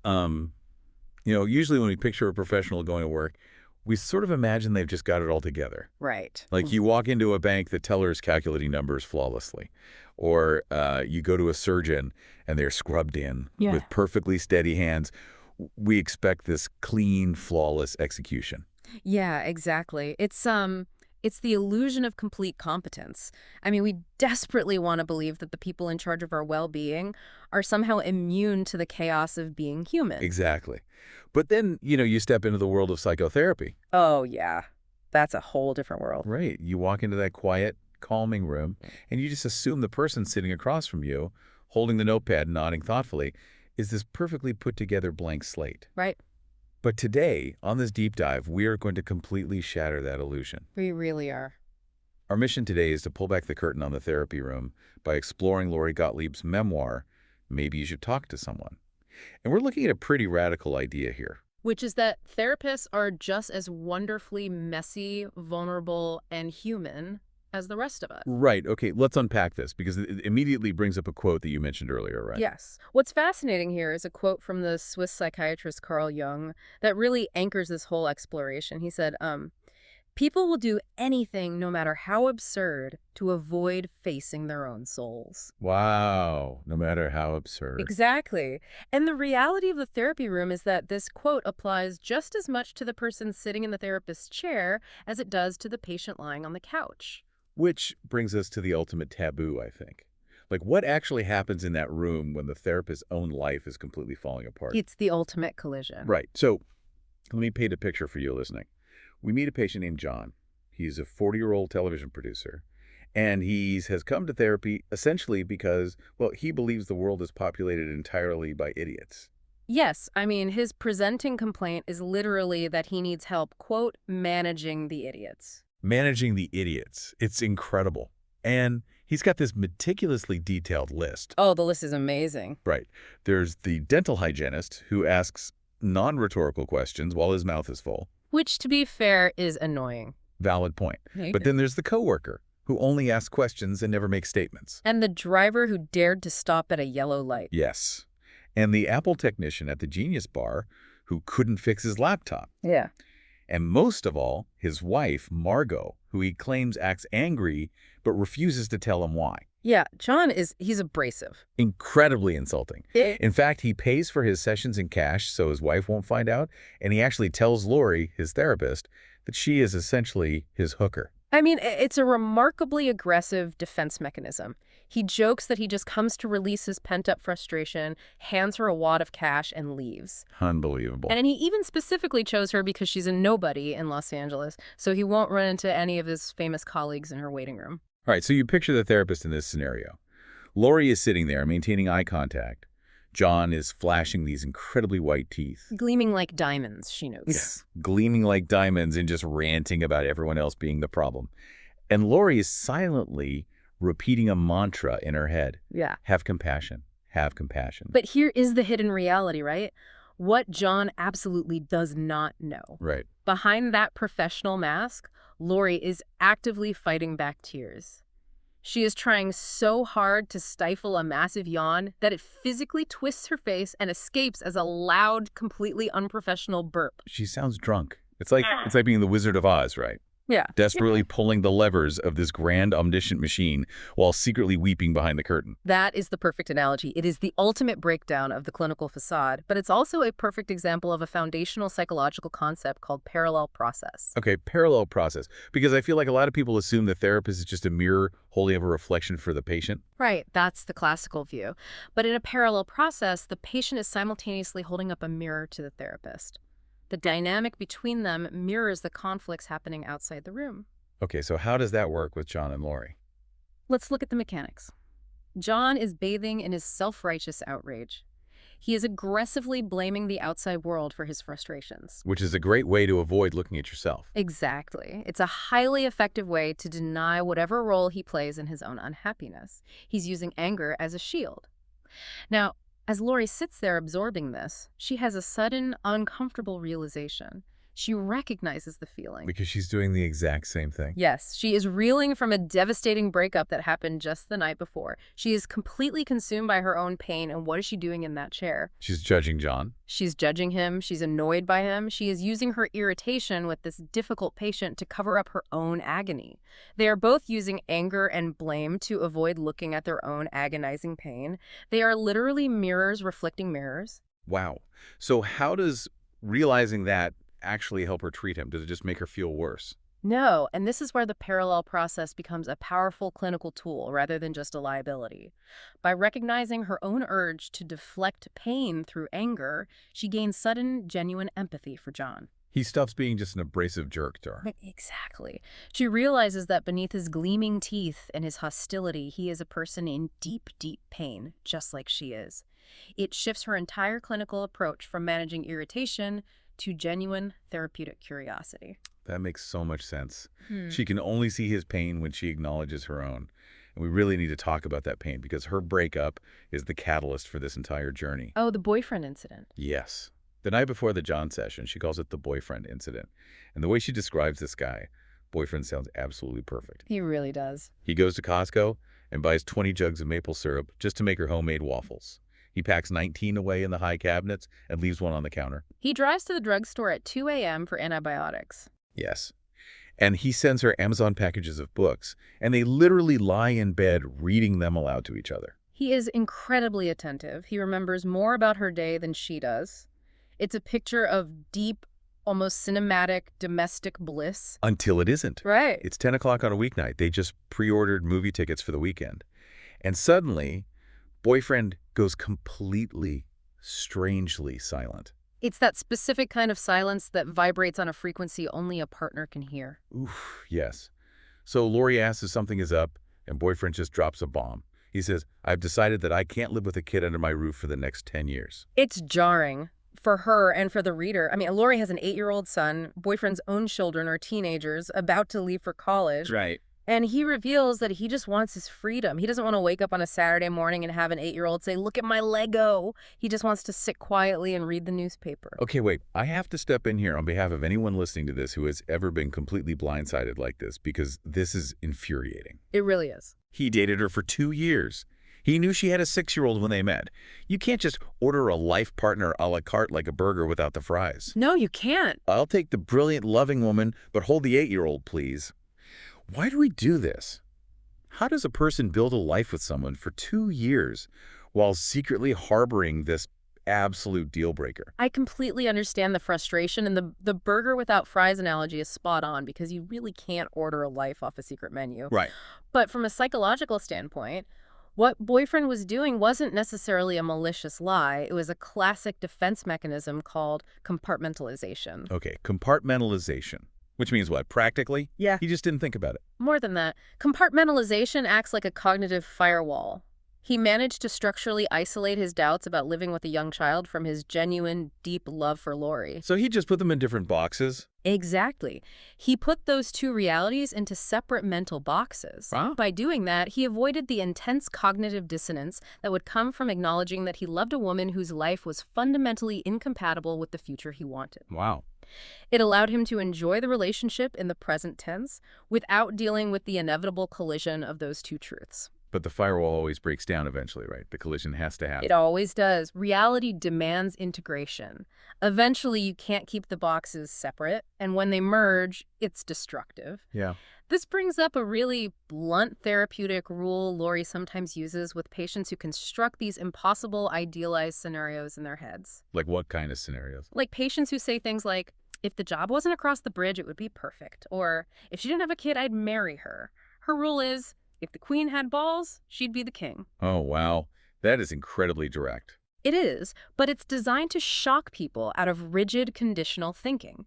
Um, usually when we picture a professional going to work, we sort of imagine they've just got it all together. Right. Like you walk into a bank, the teller is calculating numbers flawlessly. Or you go to a surgeon and they're scrubbed in Yeah. with perfectly steady hands. We expect this clean, flawless execution. Yeah, exactly. It's the illusion of complete competence. I mean, we desperately want to believe that the people in charge of our well-being are somehow immune to the chaos of being human. Exactly. But then, you step into the world of psychotherapy. Oh, yeah. That's a whole different world. Right. You walk into that quiet, calming room, and you just assume the person sitting across from you, holding the notepad and nodding thoughtfully, is this perfectly put together blank slate. Right. But today, on this deep dive, we are going to completely shatter that illusion. We really are. Our mission today is to pull back the curtain on the therapy room by exploring Lori Gottlieb's memoir, Maybe You Should Talk to Someone. And we're looking at a pretty radical idea here. Which is that therapists are just as wonderfully messy, vulnerable, and human as the rest of us. Right. Okay, let's unpack this because it immediately brings up a quote that you mentioned earlier, right? Yes. What's fascinating here is a quote from the Swiss psychiatrist Carl Jung that really anchors this whole exploration. He said, people will do anything, no matter how absurd, to avoid facing their own souls. Wow. No matter how absurd. Exactly. And the reality of the therapy room is that this quote applies just as much to the person sitting in the therapist's chair as it does to the patient lying on the couch. Which brings us to the ultimate taboo, I think. Like, what actually happens in that room when the therapist's own life is completely falling apart? It's the ultimate collision. Right. So let me paint a picture for you listening. We meet a patient named John. He's a 40-year-old television producer. And he has come to therapy essentially because, well, he believes the world is populated entirely by idiots. Yes, I mean, his presenting complaint is literally that he needs help, quote, managing the idiots. Managing the idiots. It's incredible. And he's got this meticulously detailed list. Oh, the list is amazing. Right. There's the dental hygienist who asks non-rhetorical questions while his mouth is full. Which, to be fair, is annoying. Valid point. But then there's the coworker who only asks questions and never makes statements. And the driver who dared to stop at a yellow light. Yes. And the Apple technician at the Genius Bar who couldn't fix his laptop. Yeah. And most of all, his wife, Margot, who he claims acts angry but refuses to tell him why. Yeah, John he's abrasive. Incredibly insulting. In fact, he pays for his sessions in cash so his wife won't find out, and he actually tells Lori, his therapist, that she is essentially his hooker. I mean, it's a remarkably aggressive defense mechanism. He jokes that he just comes to release his pent-up frustration, hands her a wad of cash, and leaves. Unbelievable. And he even specifically chose her because she's a nobody in Los Angeles, so he won't run into any of his famous colleagues in her waiting room. All right, so you picture the therapist in this scenario. Lori is sitting there, maintaining eye contact. John is flashing these incredibly white teeth. Gleaming like diamonds, she notes. Yes, gleaming like diamonds and just ranting about everyone else being the problem. And Lori is silently repeating a mantra in her head. Yeah. Have compassion. Have compassion. But here is the hidden reality, right? What John absolutely does not know. Right. Behind that professional mask, Lori is actively fighting back tears. She is trying so hard to stifle a massive yawn that it physically twists her face and escapes as a loud, completely unprofessional burp. She sounds drunk. It's like being the Wizard of Oz, right? Yeah. Desperately pulling the levers of this grand, omniscient machine while secretly weeping behind the curtain. That is the perfect analogy. It is the ultimate breakdown of the clinical facade, but it's also a perfect example of a foundational psychological concept called parallel process. Okay, parallel process. Because I feel like a lot of people assume the therapist is just a mirror wholly of a reflection for the patient. Right, that's the classical view. But in a parallel process, the patient is simultaneously holding up a mirror to the therapist. The dynamic between them mirrors the conflicts happening outside the room. Okay, so how does that work with John and Lori? Let's look at the mechanics. John is bathing in his self-righteous outrage. He is aggressively blaming the outside world for his frustrations. Which is a great way to avoid looking at yourself. Exactly. It's a highly effective way to deny whatever role he plays in his own unhappiness. He's using anger as a shield. Now, as Lori sits there absorbing this, she has a sudden, uncomfortable realization. She recognizes the feeling. Because she's doing the exact same thing. Yes, she is reeling from a devastating breakup that happened just the night before. She is completely consumed by her own pain, and what is she doing in that chair? She's judging John. She's judging him. She's annoyed by him. She is using her irritation with this difficult patient to cover up her own agony. They are both using anger and blame to avoid looking at their own agonizing pain. They are literally mirrors reflecting mirrors. Wow. So how does realizing that actually help her treat him? Does it just make her feel worse? No, and this is where the parallel process becomes a powerful clinical tool rather than just a liability. By recognizing her own urge to deflect pain through anger, she gains sudden, genuine empathy for John. He stops being just an abrasive jerk to her. Exactly. She realizes that beneath his gleaming teeth and his hostility, he is a person in deep, deep pain, just like she is. It shifts her entire clinical approach from managing irritation to genuine therapeutic curiosity. That makes so much sense. She can only see his pain when she acknowledges her own. And we really need to talk about that pain because her breakup is the catalyst for this entire journey. Oh, the boyfriend incident. Yes. The night before the John session, she calls it the boyfriend incident. And the way she describes this guy, boyfriend sounds absolutely perfect. He really does. He goes to Costco and buys 20 jugs of maple syrup just to make her homemade waffles. He packs 19 away in the high cabinets and leaves one on the counter. He drives to the drugstore at 2 a.m. for antibiotics. Yes. And he sends her Amazon packages of books, and they literally lie in bed reading them aloud to each other. He is incredibly attentive. He remembers more about her day than she does. It's a picture of deep, almost cinematic domestic bliss. Until it isn't. Right. It's 10 o'clock on a weeknight. They just pre-ordered movie tickets for the weekend. And suddenly, boyfriend goes completely, strangely silent. It's that specific kind of silence that vibrates on a frequency only a partner can hear. Oof, yes. So Lori asks if something is up, and boyfriend just drops a bomb. He says, I've decided that I can't live with a kid under my roof for the next 10 years. It's jarring for her and for the reader. I mean, Lori has an 8-year-old son. Boyfriend's own children are teenagers about to leave for college. Right. And he reveals that he just wants his freedom. He doesn't want to wake up on a Saturday morning and have an 8-year-old say, look at my Lego. He just wants to sit quietly and read the newspaper. Okay, wait. I have to step in here on behalf of anyone listening to this who has ever been completely blindsided like this, because this is infuriating. It really is. He dated her for 2 years. He knew she had a 6-year-old when they met. You can't just order a life partner a la carte like a burger without the fries. No, you can't. I'll take the brilliant, loving woman, but hold the 8-year-old, please. Why do we do this? How does a person build a life with someone for 2 years while secretly harboring this absolute deal breaker? I completely understand the frustration, and the burger without fries analogy is spot on because you really can't order a life off a secret menu. Right. But from a psychological standpoint, what boyfriend was doing wasn't necessarily a malicious lie. It was a classic defense mechanism called compartmentalization. Okay, compartmentalization. Which means what? Practically? Yeah. He just didn't think about it. More than that, compartmentalization acts like a cognitive firewall. He managed to structurally isolate his doubts about living with a young child from his genuine, deep love for Lori. So he just put them in different boxes? Exactly. He put those two realities into separate mental boxes. Wow. By doing that, he avoided the intense cognitive dissonance that would come from acknowledging that he loved a woman whose life was fundamentally incompatible with the future he wanted. Wow. It allowed him to enjoy the relationship in the present tense without dealing with the inevitable collision of those two truths. But the firewall always breaks down eventually, right? The collision has to happen. It always does. Reality demands integration. Eventually, you can't keep the boxes separate, and when they merge, it's destructive. Yeah. This brings up a really blunt therapeutic rule Lori sometimes uses with patients who construct these impossible, idealized scenarios in their heads. Like what kind of scenarios? Like patients who say things like, if the job wasn't across the bridge, it would be perfect. Or, if she didn't have a kid, I'd marry her. Her rule is, if the queen had balls, she'd be the king. Oh, wow. That is incredibly direct. It is, but it's designed to shock people out of rigid conditional thinking.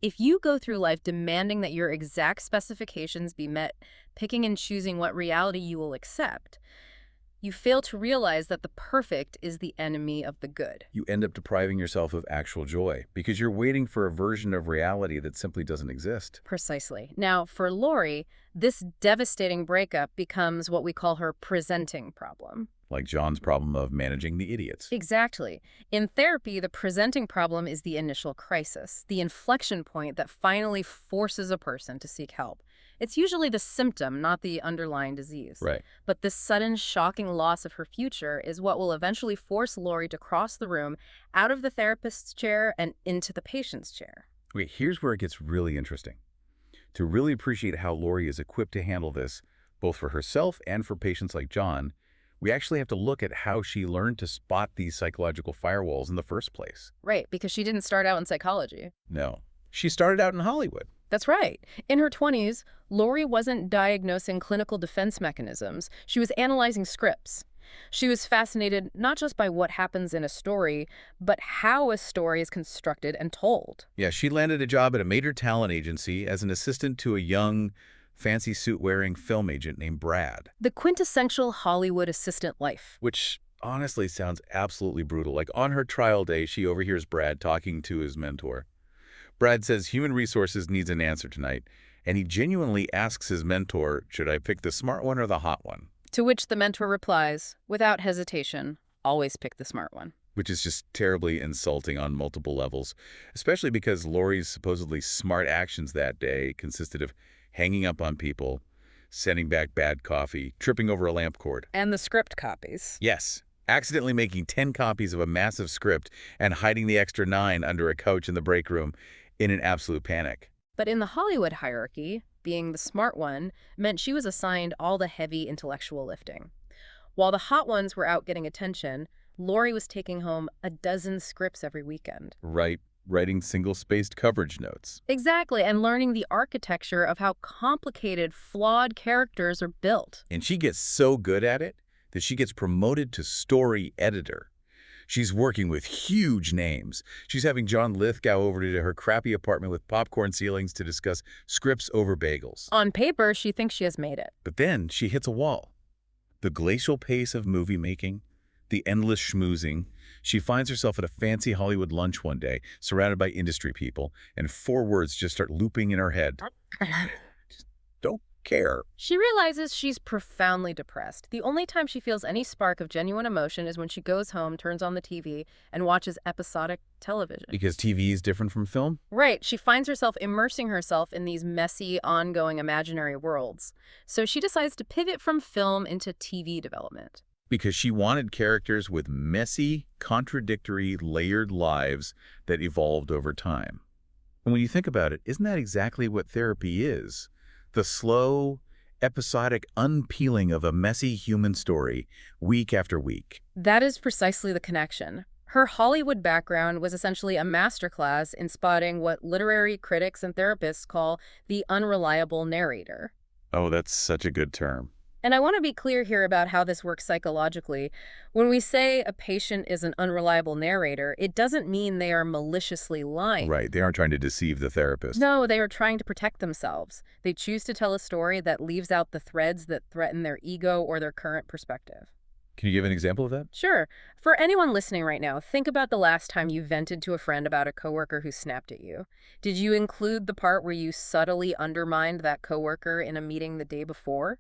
If you go through life demanding that your exact specifications be met, picking and choosing what reality you will accept, You fail to realize that the perfect is the enemy of the good. You end up depriving yourself of actual joy because you're waiting for a version of reality that simply doesn't exist. Precisely. Now, for Lori, this devastating breakup becomes what we call her presenting problem. Like John's problem of managing the idiots. Exactly. In therapy, the presenting problem is the initial crisis, the inflection point that finally forces a person to seek help. It's usually the symptom, not the underlying disease. Right. But this sudden, shocking loss of her future is what will eventually force Lori to cross the room, out of the therapist's chair and into the patient's chair. Okay, here's where it gets really interesting. To really appreciate how Lori is equipped to handle this, both for herself and for patients like John, we actually have to look at how she learned to spot these psychological firewalls in the first place. Right, because she didn't start out in psychology. No. She started out in Hollywood. That's right. In her 20s, Lori wasn't diagnosing clinical defense mechanisms. She was analyzing scripts. She was fascinated not just by what happens in a story, but how a story is constructed and told. Yeah, she landed a job at a major talent agency as an assistant to a young, fancy suit-wearing film agent named Brad. The quintessential Hollywood assistant life. Which honestly sounds absolutely brutal. Like on her trial day, she overhears Brad talking to his mentor. Brad says human resources needs an answer tonight, and he genuinely asks his mentor, should I pick the smart one or the hot one? To which the mentor replies, without hesitation, always pick the smart one. Which is just terribly insulting on multiple levels, especially because Lori's supposedly smart actions that day consisted of hanging up on people, sending back bad coffee, tripping over a lamp cord. And the script copies. Yes, accidentally making 10 copies of a massive script and hiding the extra 9 under a couch in the break room in an absolute panic. But in the Hollywood hierarchy, being the smart one meant she was assigned all the heavy intellectual lifting. While the hot ones were out getting attention, Lori was taking home a dozen scripts every weekend. Right. Writing single-spaced coverage notes. Exactly, and learning the architecture of how complicated, flawed characters are built. And she gets so good at it that she gets promoted to story editor. She's working with huge names. She's having John Lithgow over to her crappy apartment with popcorn ceilings to discuss scripts over bagels. On paper, she thinks she has made it. But then she hits a wall. The glacial pace of movie making, the endless schmoozing. She finds herself at a fancy Hollywood lunch one day, surrounded by industry people, and 4 words just start looping in her head. Just don't care. She realizes she's profoundly depressed. The only time she feels any spark of genuine emotion is when she goes home, turns on the TV, and watches episodic television. Because TV is different from film? Right. She finds herself immersing herself in these messy, ongoing imaginary worlds. So she decides to pivot from film into TV development. Because she wanted characters with messy, contradictory, layered lives that evolved over time. And when you think about it, isn't that exactly what therapy is? The slow, episodic unpeeling of a messy human story week after week. That is precisely the connection. Her Hollywood background was essentially a masterclass in spotting what literary critics and therapists call the unreliable narrator. Oh, that's such a good term. And I want to be clear here about how this works psychologically. When we say a patient is an unreliable narrator, it doesn't mean they are maliciously lying. Right, they aren't trying to deceive the therapist. No, they are trying to protect themselves. They choose to tell a story that leaves out the threads that threaten their ego or their current perspective. Can you give an example of that? Sure. For anyone listening right now, think about the last time you vented to a friend about a coworker who snapped at you. Did you include the part where you subtly undermined that coworker in a meeting the day before?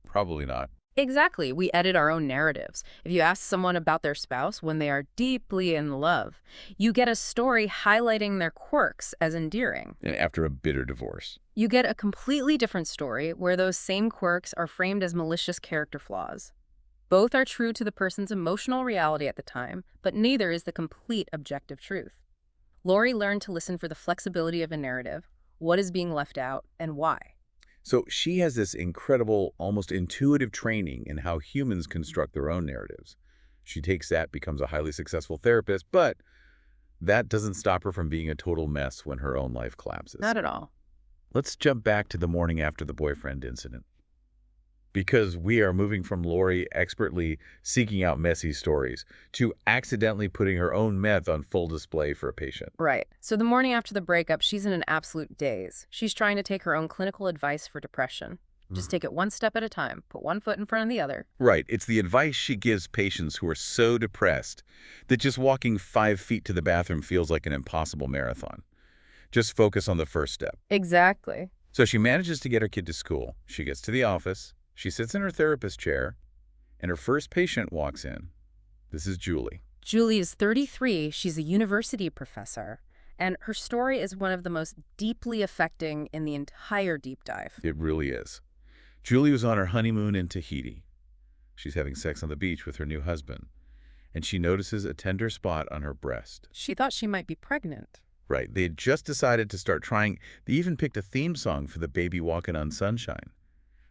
Probably not. Exactly. We edit our own narratives. If you ask someone about their spouse when they are deeply in love, you get a story highlighting their quirks as endearing. And after a bitter divorce. You get a completely different story where those same quirks are framed as malicious character flaws. Both are true to the person's emotional reality at the time, but neither is the complete objective truth. Lori learned to listen for the flexibility of a narrative, what is being left out, and why. So she has this incredible, almost intuitive training in how humans construct their own narratives. She takes that, becomes a highly successful therapist, but that doesn't stop her from being a total mess when her own life collapses. Not at all. Let's jump back to the morning after the boyfriend incident. Because we are moving from Lori expertly seeking out messy stories to accidentally putting her own meth on full display for a patient. Right. So the morning after the breakup, she's in an absolute daze. She's trying to take her own clinical advice for depression. Just take it one step at a time. Put one foot in front of the other. Right. It's the advice she gives patients who are so depressed that just walking 5 feet to the bathroom feels like an impossible marathon. Just focus on the first step. Exactly. So she manages to get her kid to school. She gets to the office. She sits in her therapist chair, and her first patient walks in. This is Julie. Julie is 33. She's a university professor. And her story is one of the most deeply affecting in the entire deep dive. It really is. Julie was on her honeymoon in Tahiti. She's having sex on the beach with her new husband, and she notices a tender spot on her breast. She thought she might be pregnant. Right. They had just decided to start trying. They even picked a theme song for the baby walking on sunshine.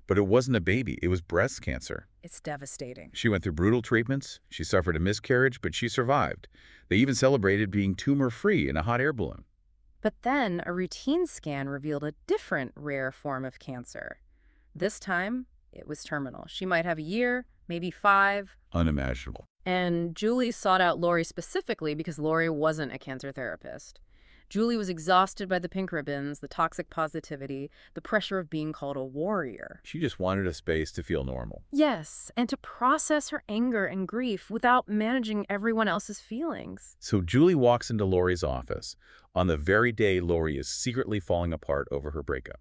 But it wasn't a baby. It was breast cancer. It's devastating. She went through brutal treatments. She suffered a miscarriage, but she survived. They even celebrated being tumor-free in a hot air balloon. But then a routine scan revealed a different rare form of cancer. This time, it was terminal. She might have a year, maybe 5. Unimaginable. And Julie sought out Lori specifically because Lori wasn't a cancer therapist. Julie was exhausted by the pink ribbons, the toxic positivity, the pressure of being called a warrior. She just wanted a space to feel normal. Yes, and to process her anger and grief without managing everyone else's feelings. So Julie walks into Lori's office on the very day Lori is secretly falling apart over her breakup.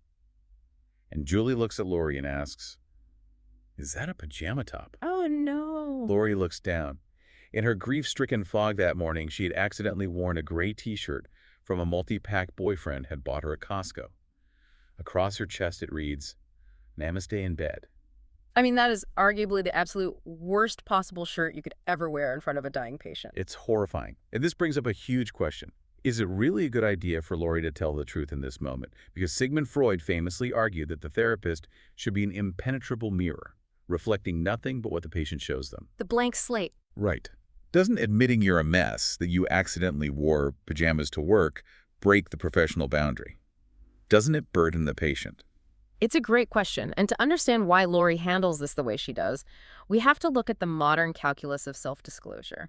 And Julie looks at Lori and asks, "Is that a pajama top?" Oh, no. Lori looks down. In her grief-stricken fog that morning, she had accidentally worn a gray T-shirt from a multi-pack boyfriend had bought her at Costco. Across her chest it reads, "Namaste in bed." I mean, that is arguably the absolute worst possible shirt you could ever wear in front of a dying patient. It's horrifying. And this brings up a huge question. Is it really a good idea for Lori to tell the truth in this moment? Because Sigmund Freud famously argued that the therapist should be an impenetrable mirror, reflecting nothing but what the patient shows them. The blank slate. Right. Doesn't admitting you're a mess, that you accidentally wore pajamas to work, break the professional boundary? Doesn't it burden the patient? It's a great question, and to understand why Lori handles this the way she does, we have to look at the modern calculus of self-disclosure.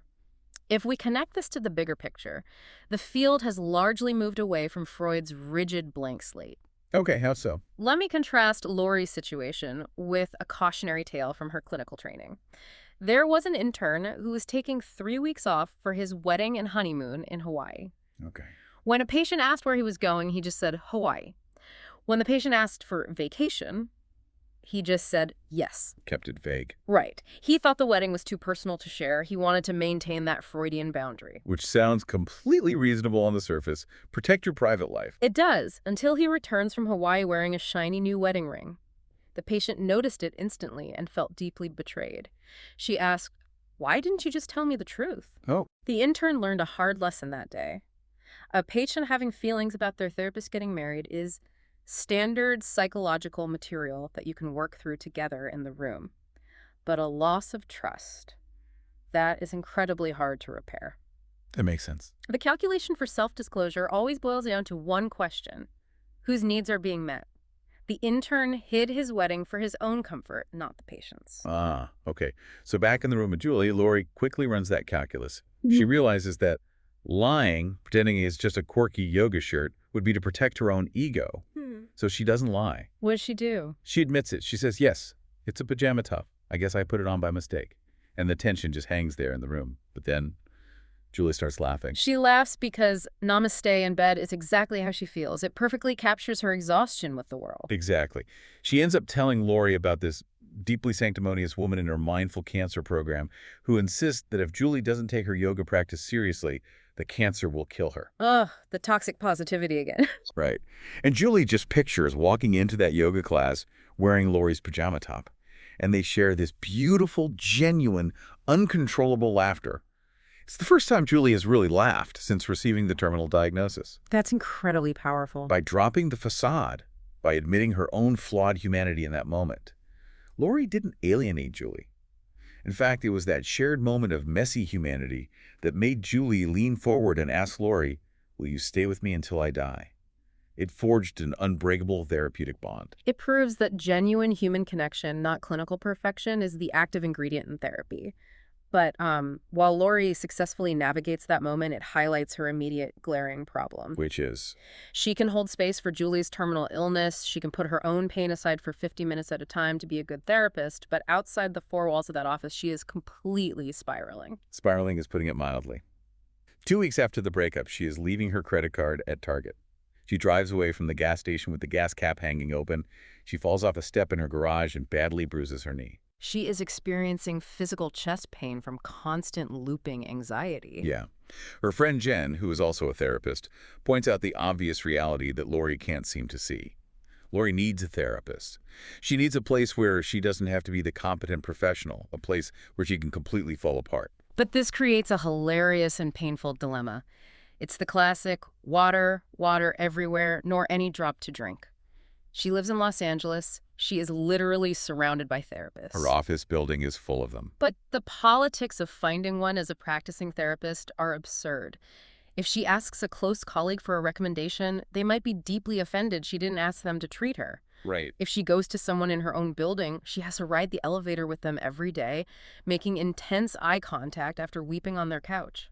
If we connect this to the bigger picture, the field has largely moved away from Freud's rigid blank slate. Okay, how so? Let me contrast Lori's situation with a cautionary tale from her clinical training. There was an intern who was taking 3 weeks off for his wedding and honeymoon in Hawaii. Okay. When a patient asked where he was going, he just said Hawaii. When the patient asked for vacation, he just said yes. Kept it vague. Right. He thought the wedding was too personal to share. He wanted to maintain that Freudian boundary. Which sounds completely reasonable on the surface. Protect your private life. It does, until he returns from Hawaii wearing a shiny new wedding ring. The patient noticed it instantly and felt deeply betrayed. She asked, "Why didn't you just tell me the truth?" Oh. The intern learned a hard lesson that day. A patient having feelings about their therapist getting married is standard psychological material that you can work through together in the room. But a loss of trust, that is incredibly hard to repair. That makes sense. The calculation for self-disclosure always boils down to one question: whose needs are being met? The intern hid his wedding for his own comfort, not the patient's. Ah, okay. So back in the room with Julie, Lori quickly runs that calculus. She realizes that lying, pretending it's just a quirky yoga shirt, would be to protect her own ego. So she doesn't lie. What does she do? She admits it. She says, "Yes, it's a pajama top. I guess I put it on by mistake." And the tension just hangs there in the room. But then Julie starts laughing. She laughs because namaste in bed is exactly how she feels. It perfectly captures her exhaustion with the world. Exactly. She ends up telling Lori about this deeply sanctimonious woman in her mindful cancer program who insists that if Julie doesn't take her yoga practice seriously, the cancer will kill her. Ugh, the toxic positivity again. Right. And Julie just pictures walking into that yoga class wearing Lori's pajama top. And they share this beautiful, genuine, uncontrollable laughter. It's the first time Julie has really laughed since receiving the terminal diagnosis. That's incredibly powerful. By dropping the facade, by admitting her own flawed humanity in that moment, Lori didn't alienate Julie. In fact, it was that shared moment of messy humanity that made Julie lean forward and ask Lori, "Will you stay with me until I die?" It forged an unbreakable therapeutic bond. It proves that genuine human connection, not clinical perfection, is the active ingredient in therapy. But while Lori successfully navigates that moment, it highlights her immediate glaring problem. Which is, She can hold space for Julie's terminal illness. She can put her own pain aside for 50 minutes at a time to be a good therapist. But outside the four walls of that office, she is completely spiraling. spiraling is putting it mildly. 2 weeks after the breakup, she is leaving her credit card at Target. She drives away from the gas station with the gas cap hanging open. She falls off a step in her garage and badly bruises her knee. She is experiencing physical chest pain from constant looping anxiety. Yeah. Her friend Jen, who is also a therapist, points out the obvious reality that Lori can't seem to see. Lori needs a therapist. She needs a place where she doesn't have to be the competent professional, a place where she can completely fall apart. But this creates a hilarious and painful dilemma. It's the classic water, water everywhere, nor any drop to drink. She lives in Los Angeles. She is literally surrounded by therapists. Her office building is full of them. But the politics of finding one as a practicing therapist are absurd. If she asks a close colleague for a recommendation, they might be deeply offended she didn't ask them to treat her. Right. If she goes to someone in her own building, she has to ride the elevator with them every day, making intense eye contact after weeping on their couch.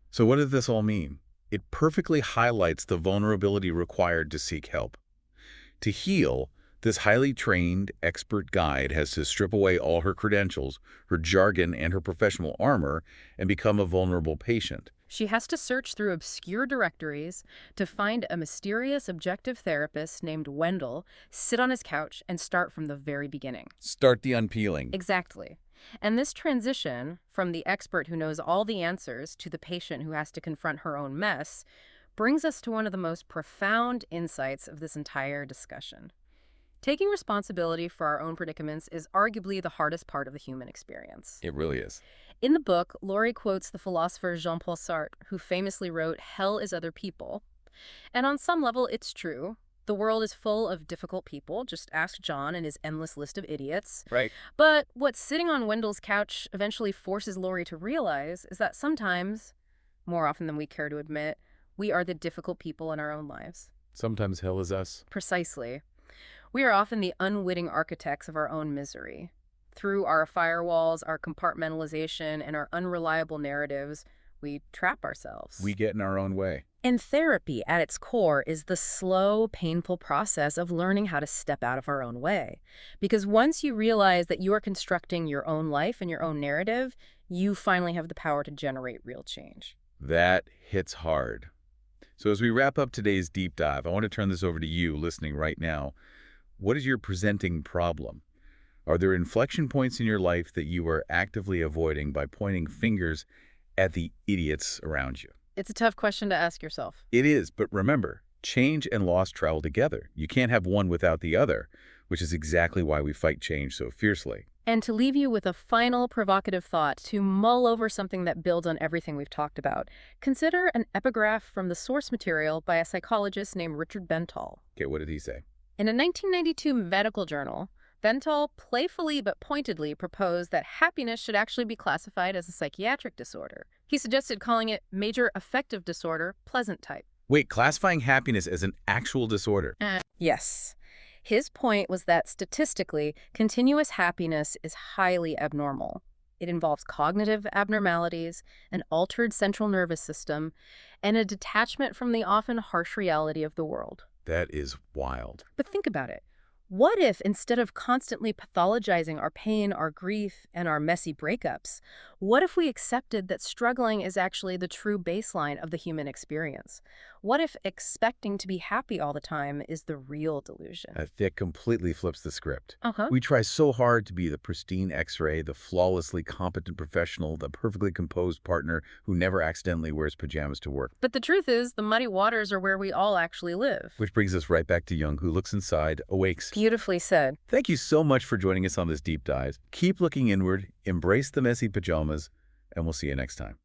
So what does this all mean? It perfectly highlights the vulnerability required to seek help. To heal, this highly trained, expert guide has to strip away all her credentials, her jargon, and her professional armor and become a vulnerable patient. She has to search through obscure directories to find a mysterious objective therapist named Wendell, sit on his couch, and start from the very beginning. Start the unpeeling. Exactly. And this transition from the expert who knows all the answers to the patient who has to confront her own mess brings us to one of the most profound insights of this entire discussion. Taking responsibility for our own predicaments is arguably the hardest part of the human experience. It really is. In the book, Lori quotes the philosopher Jean-Paul Sartre, who famously wrote, "Hell is other people." And on some level, it's true. The world is full of difficult people. Just ask John and his endless list of idiots. Right. But what sitting on Wendell's couch eventually forces Lori to realize is that sometimes, more often than we care to admit, we are the difficult people in our own lives. Sometimes hell is us. Precisely. We are often the unwitting architects of our own misery. Through our firewalls, our compartmentalization, and our unreliable narratives, we trap ourselves. We get in our own way. And therapy, at its core, is the slow, painful process of learning how to step out of our own way. Because once you realize that you are constructing your own life and your own narrative, you finally have the power to generate real change. That hits hard. So as we wrap up today's deep dive, I want to turn this over to you listening right now. What is your presenting problem? Are there inflection points in your life that you are actively avoiding by pointing fingers at the idiots around you? It's a tough question to ask yourself. It is, but remember, change and loss travel together. You can't have one without the other, which is exactly why we fight change so fiercely. And to leave you with a final provocative thought to mull over something that builds on everything we've talked about, consider an epigraph from the source material by a psychologist named Richard Bentall. Okay, what did he say? In a 1992 medical journal, Bentall playfully but pointedly proposed that happiness should actually be classified as a psychiatric disorder. He suggested calling it major affective disorder, pleasant type. Wait, classifying happiness as an actual disorder? Yes. His point was that statistically, continuous happiness is highly abnormal. It involves cognitive abnormalities, an altered central nervous system, and a detachment from the often harsh reality of the world. That is wild. But think about it. What if, instead of constantly pathologizing our pain, our grief, and our messy breakups, what if we accepted that struggling is actually the true baseline of the human experience? What if expecting to be happy all the time is the real delusion? That completely flips the script. Uh-huh. We try so hard to be the pristine X-ray, the flawlessly competent professional, the perfectly composed partner who never accidentally wears pajamas to work. But the truth is, the muddy waters are where we all actually live. Which brings us right back to Jung, who looks inside, awakes. Beautifully said. Thank you so much for joining us on this deep dive. Keep looking inward, embrace the messy pajamas, and we'll see you next time.